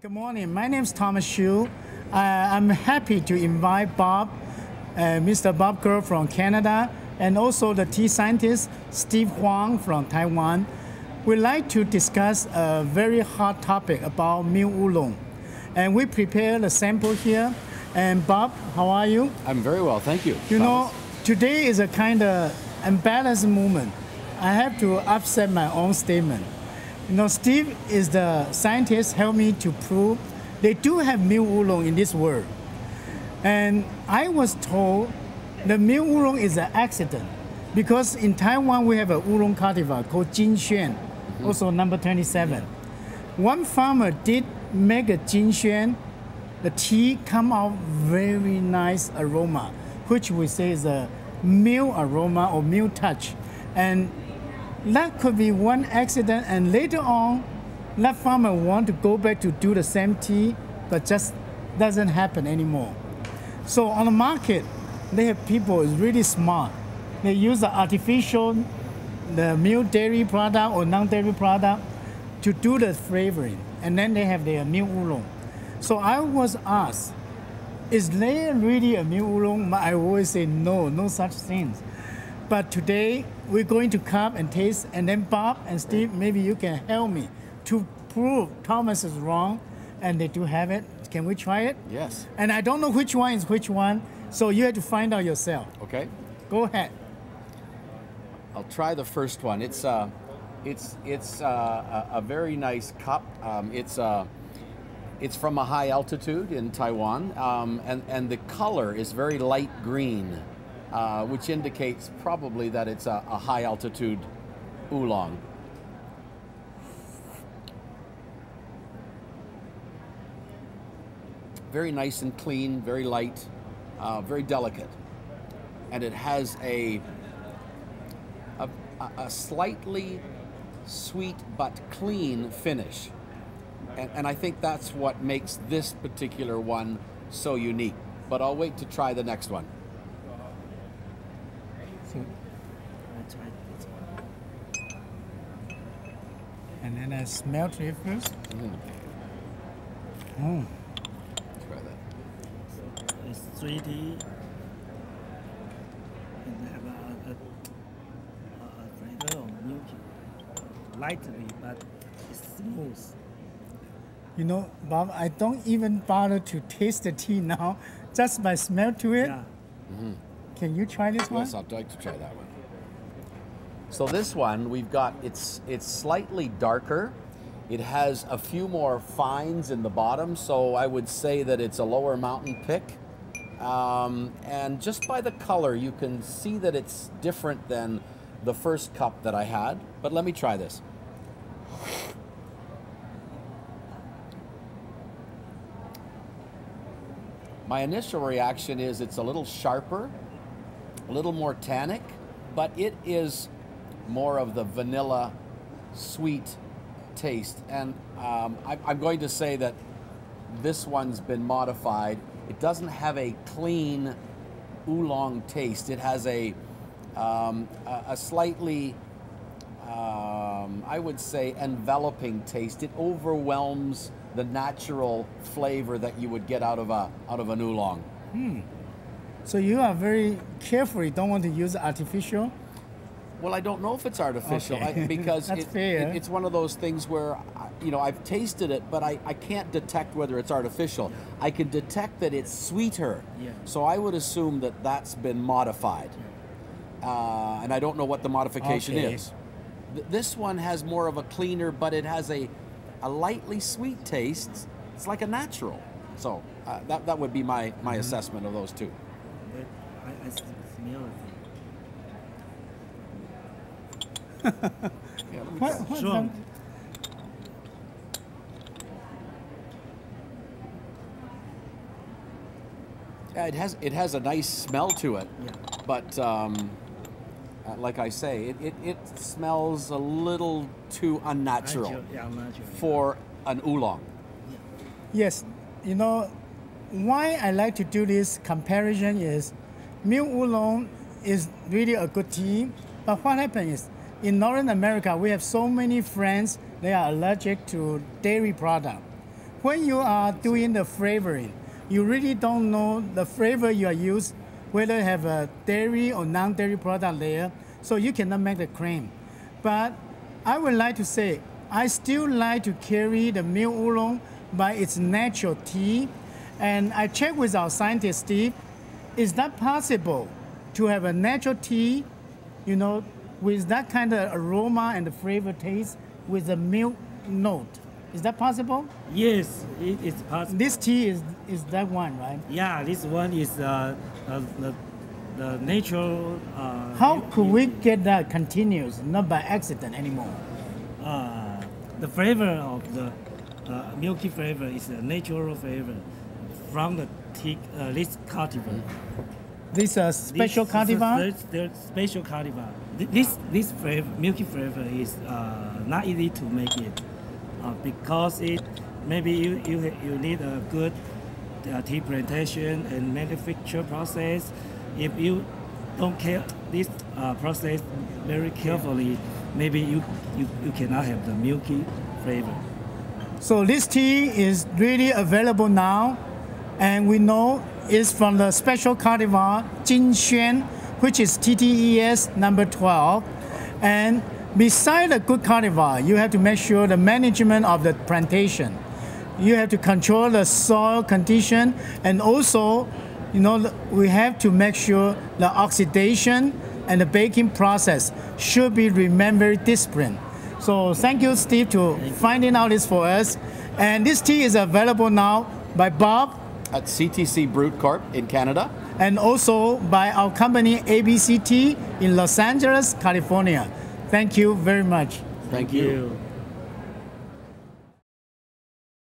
Good morning. My name is Thomas Xu. I'm happy to invite Bob, Mr. Bob Krul from Canada, and also the tea scientist Steve Huang from Taiwan. We'd like to discuss a very hot topic about milk oolong. And we prepared a sample here. And Bob, how are you? I'm very well, thank you. You know, today is a kind of embarrassed moment. I have to upset my own statement. You know, Steve is the scientist helped me to prove they do have milk oolong in this world. And I was told the milk oolong is an accident because in Taiwan we have a oolong cultivar called Jinxuan, also number 27. One farmer did make a Jinxuan, the tea come out very nice aroma, which we say is a milk aroma or milk touch. And that could be one accident, and later on, that farmer want to go back to do the same tea, but just doesn't happen anymore. So on the market, they have people is really smart. They use the artificial, the milk dairy product or non-dairy product to do the flavoring, and then they have their milk oolong. So I was asked, is there really a milk oolong? I always say no, no such things. But today, we're going to come and taste, and then Bob and Steve, maybe you can help me to prove Thomas is wrong, and they do have it. Can we try it? Yes. And I don't know which one is which one, so you have to find out yourself. Okay. Go ahead. I'll try the first one. It's a very nice cup. It's from a high altitude in Taiwan, and the color is very light green. Which indicates probably that it's a high altitude oolong. Very nice and clean, very light, very delicate. And it has a slightly sweet but clean finish. And I think that's what makes this particular one so unique. But I'll wait to try the next one. So, I try this one. And then I smell it first. Try that. It's sweety and have a flavor of milky, lightly, but it's smooth. You know, Bob, I don't even bother to taste the tea now, just by smell to it. Yeah. Can you try this one? Yes, I'd like to try that one. So this one, we've got, it's slightly darker. It has a few more fines in the bottom, so I would say that it's a lower mountain pick. And just by the color, you can see that it's different than the first cup that I had. But let me try this. My initial reaction is it's a little sharper, a little more tannic, but it is more of the vanilla sweet taste. And I'm going to say that this one's been modified. It doesn't have a clean oolong taste. It has a slightly, I would say, enveloping taste. It overwhelms the natural flavor that you would get out of an oolong. So you are very careful. You don't want to use artificial? Well, I don't know if it's artificial Okay. because fair. it's one of those things where, you know, I've tasted it, but I can't detect whether it's artificial. I can detect that it's sweeter. Yeah. So I would assume that that's been modified. And I don't know what the modification is. This one has more of a cleaner, but it has a lightly sweet taste. It's like a natural. So that would be my assessment of those two. I smell it. Yeah, let me What, try. what's Strong. that? Yeah, it has a nice smell to it, Yeah. but like I say, it smells a little too unnatural Yeah, natural. for an oolong. Yes, you know, why I like to do this comparison is milk oolong is really a good tea, but what happens is in Northern America, we have so many friends, they are allergic to dairy product. when you are doing the flavoring, you really don't know the flavor you are used, whether you have a dairy or non-dairy product there, so you cannot make the claim. But I would like to say, I still like to carry the milk oolong by its natural tea. And I checked with our scientist, Steve, is that possible to have a natural tea, you know, with that kind of aroma and the flavor taste with the milk note? Is that possible? Yes, it is possible. This tea is that one, right? Yeah, this one is the natural. How could we get that continuous, not by accident anymore? The flavor of the milky flavor is a natural flavor from the tea, this cultivar. This special cultivar? The special cultivar. This flavor, milky flavor is not easy to make it because it maybe you need a good tea plantation and manufacture process. If you don't care this process very carefully, maybe you cannot have the milky flavor. So this tea is really available now, and we know it's from the special cultivar Jinxuan, which is TTES number 12. And beside the good cultivar, you have to make sure the management of the plantation. You have to control the soil condition, and also, you know, we have to make sure the oxidation and the baking process should be remain very disciplined. So thank you, Steve, to finding out this for us. And this tea is available now by Bob At CTC Brute Corp in Canada. and also by our company ABC Tea in Los Angeles, California. Thank you very much. Thank you.